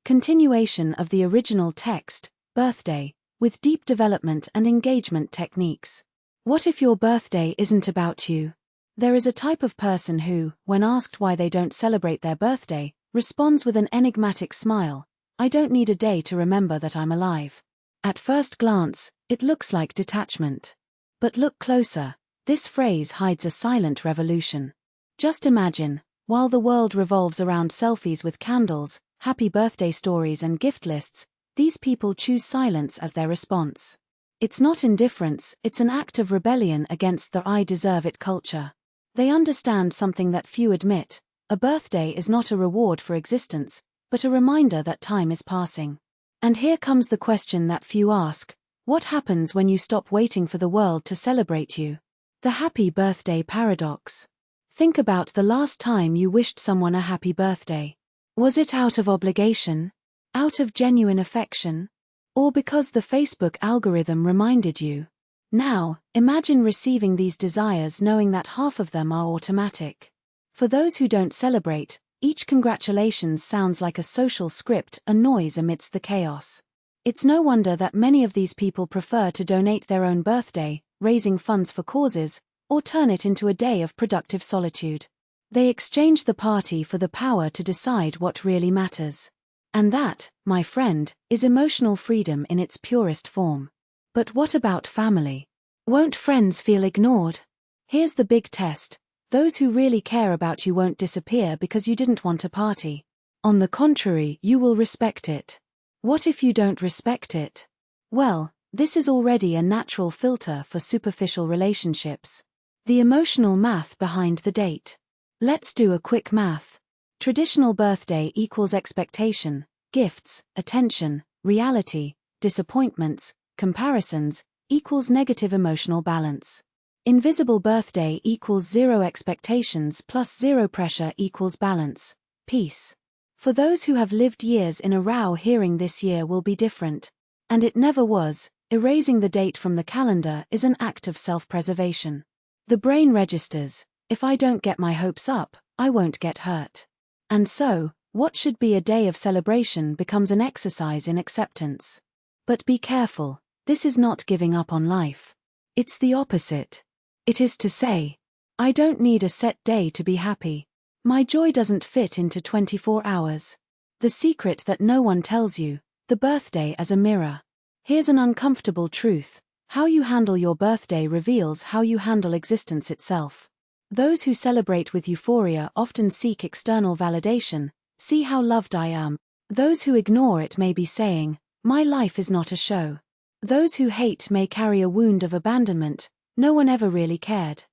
Continuation of the original text, birthday, with deep development and engagement techniques. What if your birthday isn't about you? There is a type of person who, when asked why they don't celebrate their birthday, responds with an enigmatic smile, "I don't need a day to remember that I'm alive." At first glance, it looks like detachment. But look closer, this phrase hides a silent revolution. Just imagine, while the world revolves around selfies with candles, happy birthday stories and gift lists, these people choose silence as their response. It's not indifference, it's an act of rebellion against the "I deserve it" culture. They understand something that few admit: a birthday is not a reward for existence, but a reminder that time is passing. And here comes the question that few ask: what happens when you stop waiting for the world to celebrate you? The happy birthday paradox. Think about the last time you wished someone a happy birthday. Was it out of obligation? Out of genuine affection? Or because the Facebook algorithm reminded you? Now, imagine receiving these desires knowing that half of them are automatic. For those who don't celebrate, each congratulations sounds like a social script, a noise amidst the chaos. It's no wonder that many of these people prefer to donate their own birthday, raising funds for causes, or turn it into a day of productive solitude. They exchange the party for the power to decide what really matters. And that, my friend, is emotional freedom in its purest form. But what about family? Won't friends feel ignored? Here's the big test: those who really care about you won't disappear because you didn't want a party. On the contrary, you will respect it. What if you don't respect it? Well, this is already a natural filter for superficial relationships. The emotional math behind the date. Let's do a quick math. Traditional birthday equals expectation, gifts, attention, reality, disappointments, comparisons, equals negative emotional balance. Invisible birthday equals zero expectations plus zero pressure equals balance, peace. For those who have lived years in a row, hearing "this year will be different," and it never was, erasing the date from the calendar is an act of self-preservation. The brain registers: if I don't get my hopes up, I won't get hurt. And so, what should be a day of celebration becomes an exercise in acceptance. But be careful, this is not giving up on life. It's the opposite. It is to say, I don't need a set day to be happy. My joy doesn't fit into 24 hours. The secret that no one tells you: the birthday as a mirror. Here's an uncomfortable truth: how you handle your birthday reveals how you handle existence itself. Those who celebrate with euphoria often seek external validation: see how loved I am. Those who ignore it may be saying, my life is not a show. Those who hate may carry a wound of abandonment: no one ever really cared.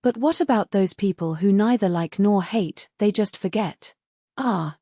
But what about those people who neither like nor hate, they just forget?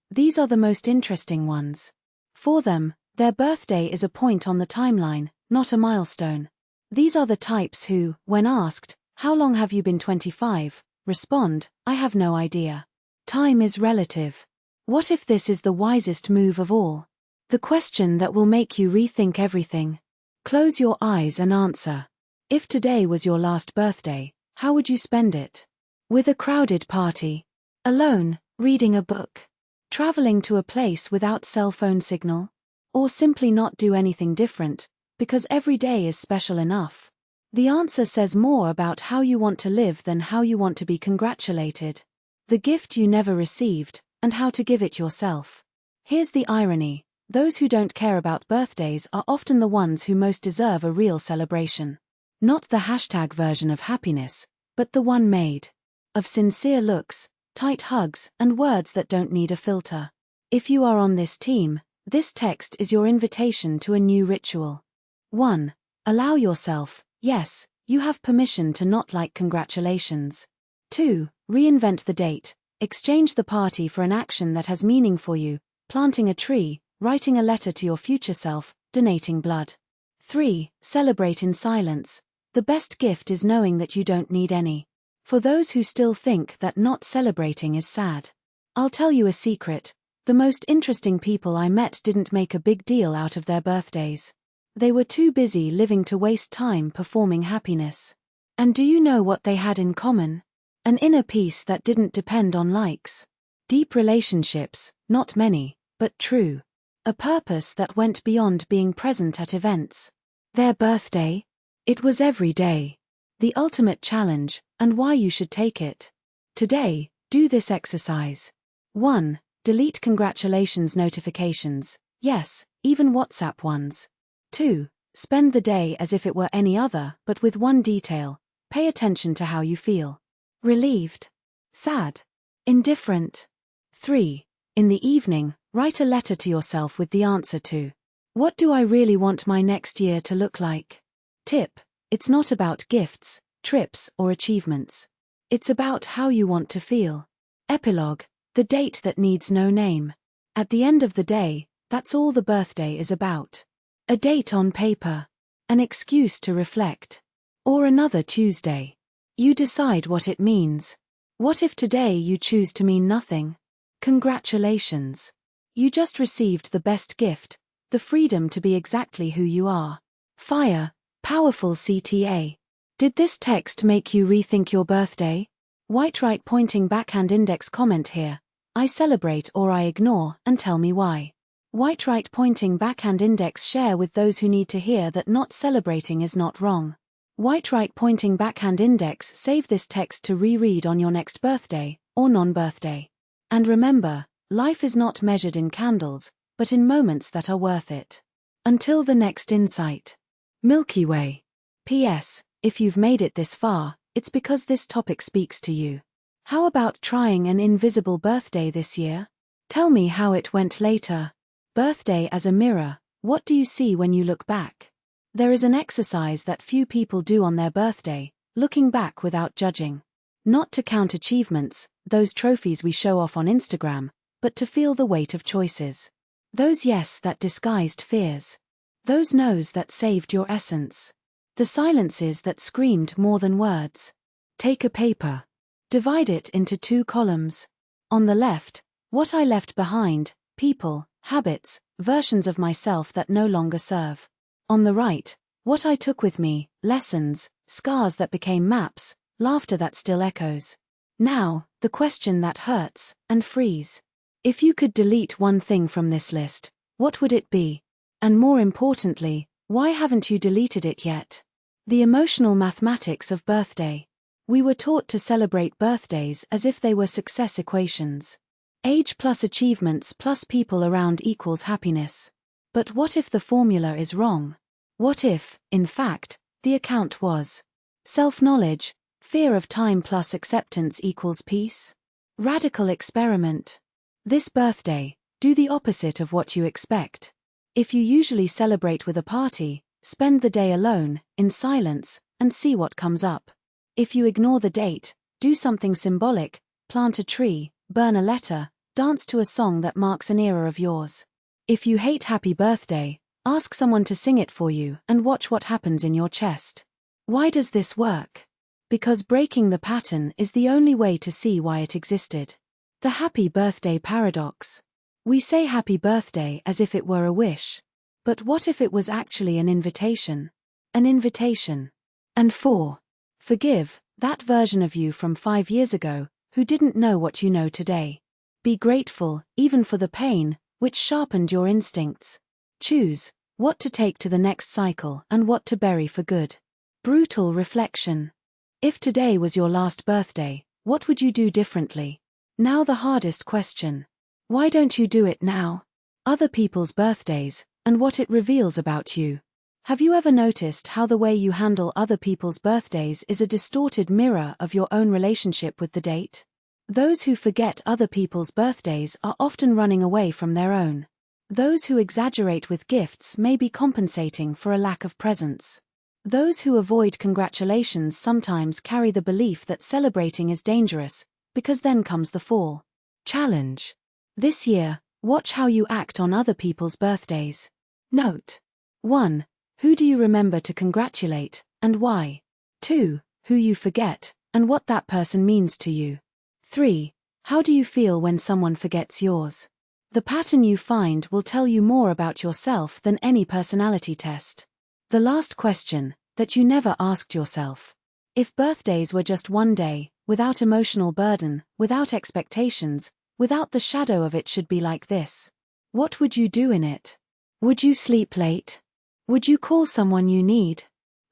These are the most interesting ones. For them, their birthday is a point on the timeline, not a milestone. These are the types who, when asked, "How long have you been 25?" respond, "I have no idea." Time is relative. What if this is the wisest move of all? The question that will make you rethink everything. Close your eyes and answer. If today was your last birthday, how would you spend it? With a crowded party? Alone, reading a book? Traveling to a place without cell phone signal? Or simply not do anything different, because every day is special enough? The answer says more about how you want to live than how you want to be congratulated. The gift you never received, and how to give it yourself. Here's the irony: those who don't care about birthdays are often the ones who most deserve a real celebration. Not the hashtag version of happiness, but the one made of sincere looks, tight hugs, and words that don't need a filter. If you are on this team, this text is your invitation to a new ritual. 1. Allow yourself: yes, you have permission to not like congratulations. 2. Reinvent the date. Exchange the party for an action that has meaning for you: planting a tree, writing a letter to your future self, donating blood. 3. Celebrate in silence. The best gift is knowing that you don't need any. For those who still think that not celebrating is sad, I'll tell you a secret: the most interesting people I met didn't make a big deal out of their birthdays. They were too busy living to waste time performing happiness. And do you know what they had in common? An inner peace that didn't depend on likes. Deep relationships, not many, but true. A purpose that went beyond being present at events. Their birthday? It was every day. The ultimate challenge, and why you should take it. Today, do this exercise. 1. Delete congratulations notifications. Yes, even WhatsApp ones. 2. Spend the day as if it were any other, but with one detail. Pay attention to how you feel. Relieved? Sad? Indifferent? 3. In the evening, write a letter to yourself with the answer to, what do I really want my next year to look like? Tip: it's not about gifts, trips, or achievements. It's about how you want to feel. Epilogue: the date that needs no name. At the end of the day, that's all the birthday is about. A date on paper. An excuse to reflect. Or another Tuesday. You decide what it means. What if today you choose to mean nothing? Congratulations. You just received the best gift, the freedom to be exactly who you are. Fire, powerful CTA. Did this text make you rethink your birthday? White right pointing backhand index comment here. I celebrate or I ignore, and tell me why. White right pointing backhand index share with those who need to hear that not celebrating is not wrong. White right pointing backhand index save this text to reread on your next birthday, or non-birthday. And remember, life is not measured in candles, but in moments that are worth it. Until the next insight. Milky Way. P.S. If you've made it this far, it's because this topic speaks to you. How about trying an invisible birthday this year? Tell me how it went later. Birthday as a mirror, what do you see when you look back? There is an exercise that few people do on their birthday, looking back without judging. Not to count achievements, those trophies we show off on Instagram, but to feel the weight of choices. Those yes that disguised fears. Those no's that saved your essence. The silences that screamed more than words. Take a paper. Divide it into 2 columns. On the left, what I left behind, people, habits, versions of myself that no longer serve. On the right, what I took with me, lessons, scars that became maps, laughter that still echoes. Now, the question that hurts, and frees. If you could delete one thing from this list, what would it be? And more importantly, why haven't you deleted it yet? The emotional mathematics of birthday. We were taught to celebrate birthdays as if they were success equations. Age plus achievements plus people around equals happiness. But what if the formula is wrong? What if, in fact, the account was self-knowledge, fear of time plus acceptance equals peace? Radical experiment. This birthday, do the opposite of what you expect. If you usually celebrate with a party, spend the day alone, in silence, and see what comes up. If you ignore the date, do something symbolic, plant a tree, burn a letter, dance to a song that marks an era of yours. If you hate happy birthday, ask someone to sing it for you and watch what happens in your chest. Why does this work? Because breaking the pattern is the only way to see why it existed. The happy birthday paradox. We say happy birthday as if it were a wish. But what if it was actually an invitation? An invitation. And 4. Forgive that version of you from 5 years ago, who didn't know what you know today. Be grateful, even for the pain, which sharpened your instincts. Choose what to take to the next cycle and what to bury for good. Brutal reflection. If today was your last birthday, what would you do differently? Now the hardest question. Why don't you do it now? Other people's birthdays, and what it reveals about you. Have you ever noticed how the way you handle other people's birthdays is a distorted mirror of your own relationship with the date? Those who forget other people's birthdays are often running away from their own. Those who exaggerate with gifts may be compensating for a lack of presence. Those who avoid congratulations sometimes carry the belief that celebrating is dangerous, because then comes the fall. Challenge. This year, watch how you act on other people's birthdays. Note. 1. Who do you remember to congratulate, and why? 2. Who you forget, and what that person means to you. 3. How do you feel when someone forgets yours? The pattern you find will tell you more about yourself than any personality test. The last question, that you never asked yourself. If birthdays were just one day, without emotional burden, without expectations, without the shadow of it should be like this. What would you do in it? Would you sleep late? Would you call someone you need?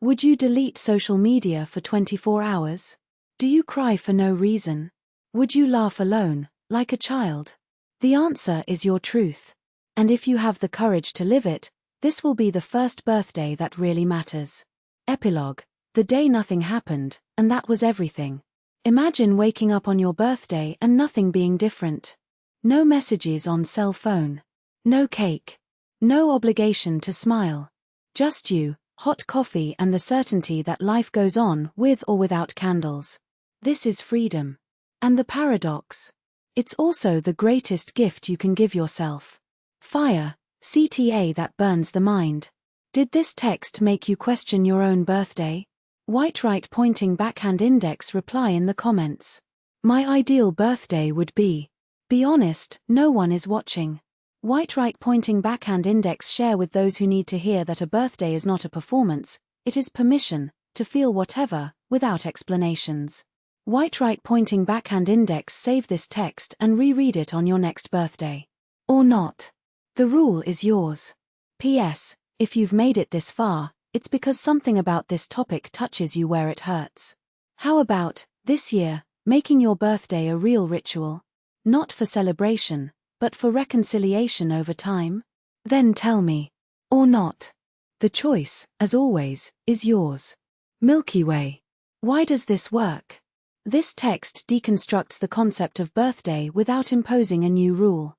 Would you delete social media for 24 hours? Do you cry for no reason? Would you laugh alone, like a child? The answer is your truth. And if you have the courage to live it, this will be the first birthday that really matters. Epilogue. The day nothing happened, and that was everything. Imagine waking up on your birthday and nothing being different. No messages on cell phone. No cake. No obligation to smile. Just you, hot coffee and the certainty that life goes on with or without candles. This is freedom. And the paradox. It's also the greatest gift you can give yourself. Fire, CTA that burns the mind. Did this text make you question your own birthday? White right pointing backhand index reply in the comments. My ideal birthday would be. Be honest, no one is watching. White right pointing backhand index share with those who need to hear that a birthday is not a performance, it is permission, to feel whatever, without explanations. White right pointing backhand index save this text and reread it on your next birthday. Or not. The rule is yours. P.S. If you've made it this far, it's because something about this topic touches you where it hurts. How about, this year, making your birthday a real ritual? Not for celebration, but for reconciliation over time? Then tell me. Or not. The choice, as always, is yours. Milky Way. Why does this work? This text deconstructs the concept of birthday without imposing a new rule.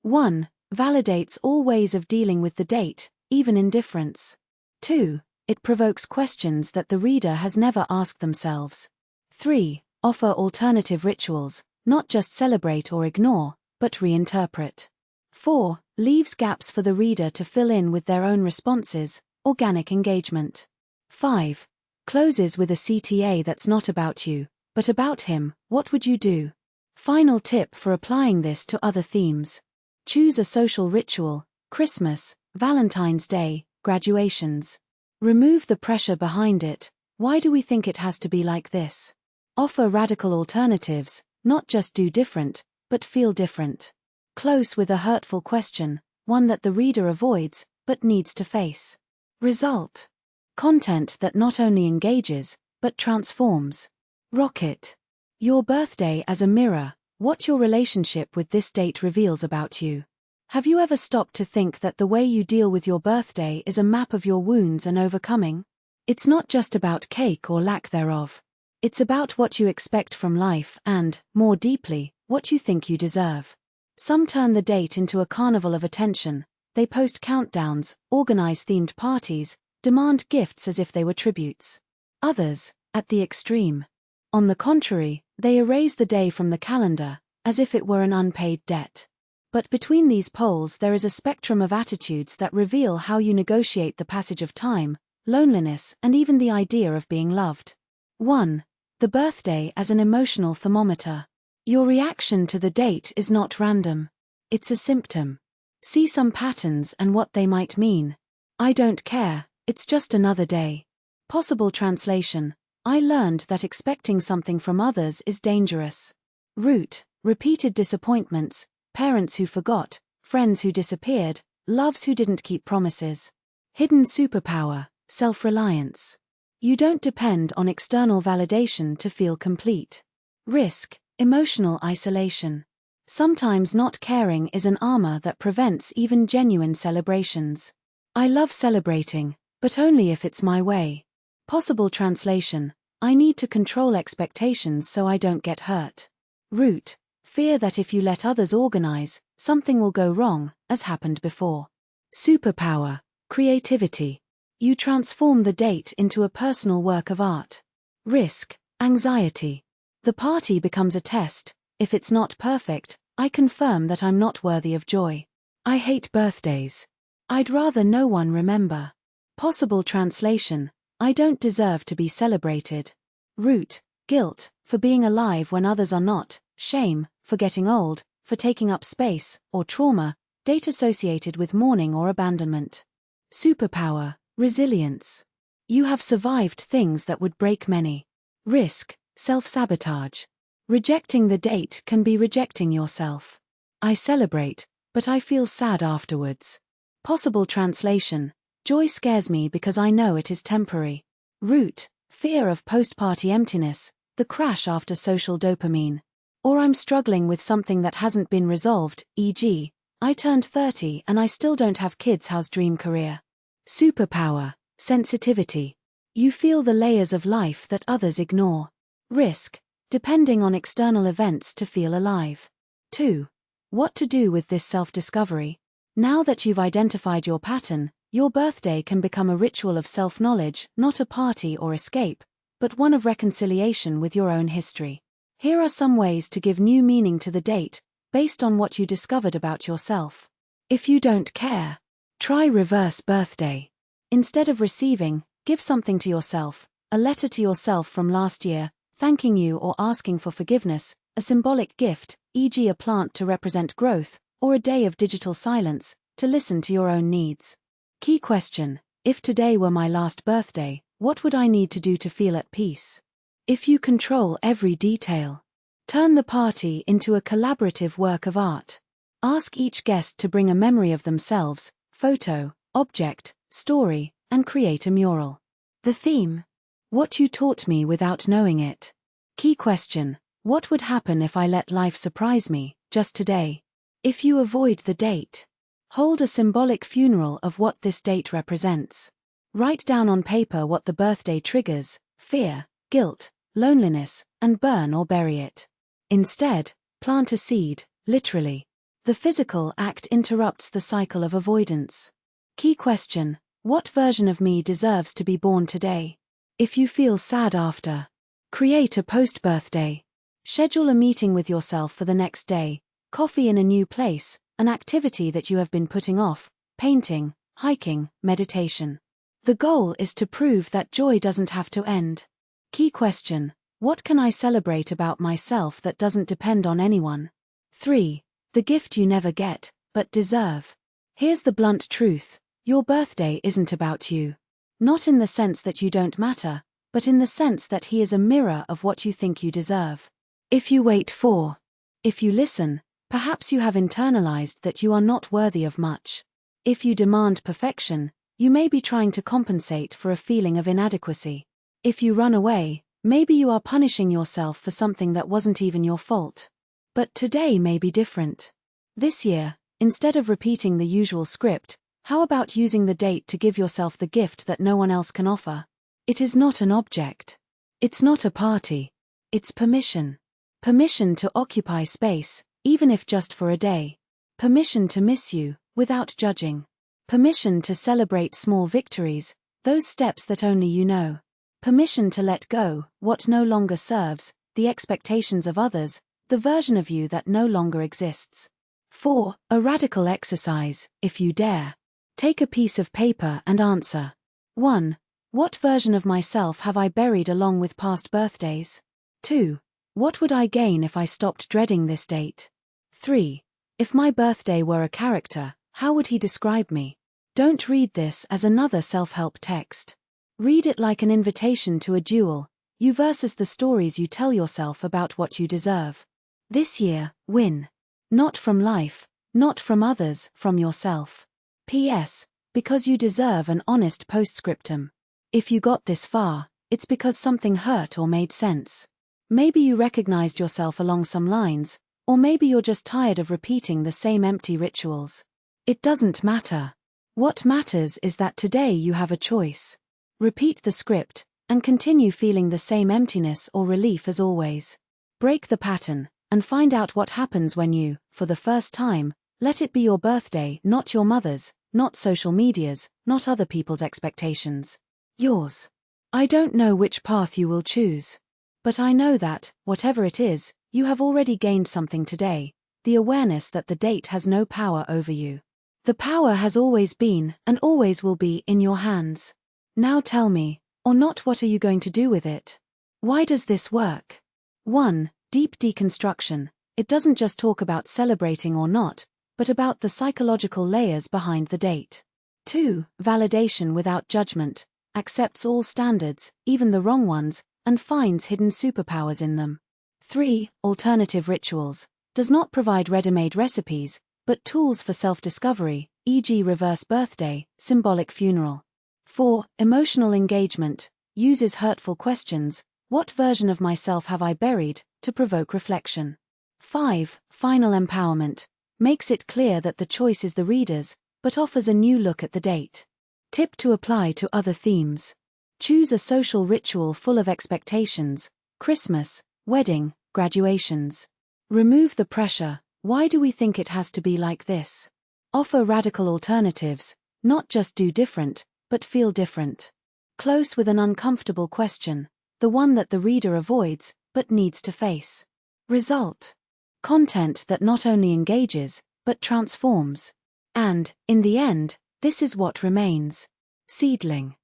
1. Validates all ways of dealing with the date, even indifference. 2. It provokes questions that the reader has never asked themselves. 3. Offer alternative rituals, not just celebrate or ignore, but reinterpret. 4. Leaves gaps for the reader to fill in with their own responses, organic engagement. 5. Closes with a CTA that's not about you, but about him. What would you do? Final tip for applying this to other themes. Choose a social ritual, Christmas, Valentine's Day, graduations. Remove the pressure behind it. Why do we think it has to be like this? Offer radical alternatives, not just do different, but feel different. Close with a hurtful question, one that the reader avoids, but needs to face. Result. Content that not only engages, but transforms. Rocket. Your birthday as a mirror, what your relationship with this date reveals about you. Have you ever stopped to think that the way you deal with your birthday is a map of your wounds and overcoming? It's not just about cake or lack thereof. It's about what you expect from life and, more deeply, what you think you deserve. Some turn the date into a carnival of attention. They post countdowns, organize themed parties, demand gifts as if they were tributes. Others, at the extreme. On the contrary, they erase the day from the calendar, as if it were an unpaid debt. But between these poles there is a spectrum of attitudes that reveal how you negotiate the passage of time, loneliness, and even the idea of being loved. 1. The birthday as an emotional thermometer. Your reaction to the date is not random. It's a symptom. See some patterns and what they might mean. I don't care, it's just another day. Possible translation. I learned that expecting something from others is dangerous. Root. Repeated disappointments, parents who forgot, friends who disappeared, loves who didn't keep promises. Hidden superpower, self-reliance. You don't depend on external validation to feel complete. Risk, emotional isolation. Sometimes not caring is an armor that prevents even genuine celebrations. I love celebrating, but only if it's my way. Possible translation. I need to control expectations so I don't get hurt. Root. Fear that if you let others organize, something will go wrong, as happened before. Superpower. Creativity. You transform the date into a personal work of art. Risk. Anxiety. The party becomes a test. If it's not perfect, I confirm that I'm not worthy of joy. I hate birthdays. I'd rather no one remember. Possible translation. I don't deserve to be celebrated. Root. Guilt, for being alive when others are not. Shame, for getting old, for taking up space, or trauma, date associated with mourning or abandonment. Superpower. Resilience. You have survived things that would break many. Risk. Self-sabotage. Rejecting the date can be rejecting yourself. I celebrate, but I feel sad afterwards. Possible translation: joy scares me because I know it is temporary. Root: fear of post-party emptiness, the crash after social dopamine. Or I'm struggling with something that hasn't been resolved, e.g., I turned 30 and I still don't have kids. How's dream career? Superpower: sensitivity. You feel the layers of life that others ignore. Risk: depending on external events to feel alive. 2. What to do with this self-discovery? Now that you've identified your pattern, your birthday can become a ritual of self-knowledge, not a party or escape, but one of reconciliation with your own history. Here are some ways to give new meaning to the date, based on what you discovered about yourself. If you don't care, try reverse birthday. Instead of receiving, give something to yourself, a letter to yourself from last year, thanking you or asking for forgiveness, a symbolic gift, e.g. a plant to represent growth, or a day of digital silence, to listen to your own needs. Key question: if today were my last birthday, what would I need to do to feel at peace? If you control every detail, turn the party into a collaborative work of art. Ask each guest to bring a memory of themselves, photo, object, story, and create a mural. The theme: what you taught me without knowing it. Key question: what would happen if I let life surprise me, just today? If you avoid the date, hold a symbolic funeral of what this date represents. Write down on paper what the birthday triggers: fear, guilt, loneliness, and burn or bury it. Instead, plant a seed, literally. The physical act interrupts the cycle of avoidance. Key question: what version of me deserves to be born today? If you feel sad after, create a post-birthday. Schedule a meeting with yourself for the next day, coffee in a new place, an activity that you have been putting off, painting, hiking, meditation. The goal is to prove that joy doesn't have to end. Key question: what can I celebrate about myself that doesn't depend on anyone? 3. The gift you never get, but deserve. Here's the blunt truth: your birthday isn't about you. Not in the sense that you don't matter, but in the sense that he is a mirror of what you think you deserve. If you wait for, if you listen, perhaps you have internalized that you are not worthy of much. If you demand perfection, you may be trying to compensate for a feeling of inadequacy. If you run away, maybe you are punishing yourself for something that wasn't even your fault. But today may be different. This year, instead of repeating the usual script, how about using the date to give yourself the gift that no one else can offer? It is not an object. It's not a party. It's permission. Permission to occupy space, even if just for a day. Permission to miss you, without judging. Permission to celebrate small victories, those steps that only you know. Permission to let go what no longer serves, the expectations of others, the version of you that no longer exists. 4. A radical exercise, if you dare. Take a piece of paper and answer. 1. What version of myself have I buried along with past birthdays? 2. What would I gain if I stopped dreading this date? 3. If my birthday were a character, how would he describe me? Don't read this as another self-help text. Read it like an invitation to a duel, you versus the stories you tell yourself about what you deserve. This year, win. Not from life, not from others, from yourself. P.S. Because you deserve an honest postscriptum. If you got this far, it's because something hurt or made sense. Maybe you recognized yourself along some lines, or maybe you're just tired of repeating the same empty rituals. It doesn't matter. What matters is that today you have a choice. Repeat the script, and continue feeling the same emptiness or relief as always. Break the pattern, and find out what happens when you, for the first time, let it be your birthday, not your mother's, not social media's, not other people's expectations. Yours. I don't know which path you will choose. But I know that, whatever it is, you have already gained something today, the awareness that the date has no power over you. The power has always been, and always will be, in your hands. Now tell me, or not, what are you going to do with it? Why does this work? 1. Deep deconstruction. It doesn't just talk about celebrating or not, but about the psychological layers behind the date. 2. Validation without judgment. Accepts all standards, even the wrong ones, and finds hidden superpowers in them. 3. Alternative rituals. Does not provide ready-made recipes, but tools for self-discovery, e.g. reverse birthday, symbolic funeral. 4. Emotional engagement, uses hurtful questions, what version of myself have I buried, to provoke reflection. 5. Final empowerment, makes it clear that the choice is the reader's, but offers a new look at the date. Tip to apply to other themes. Choose a social ritual full of expectations, Christmas, wedding, graduations. Remove the pressure, why do we think it has to be like this? Offer radical alternatives, not just do different, but feel different. Close with an uncomfortable question, the one that the reader avoids, but needs to face. Result: content that not only engages, but transforms. And, in the end, this is what remains. Seedling.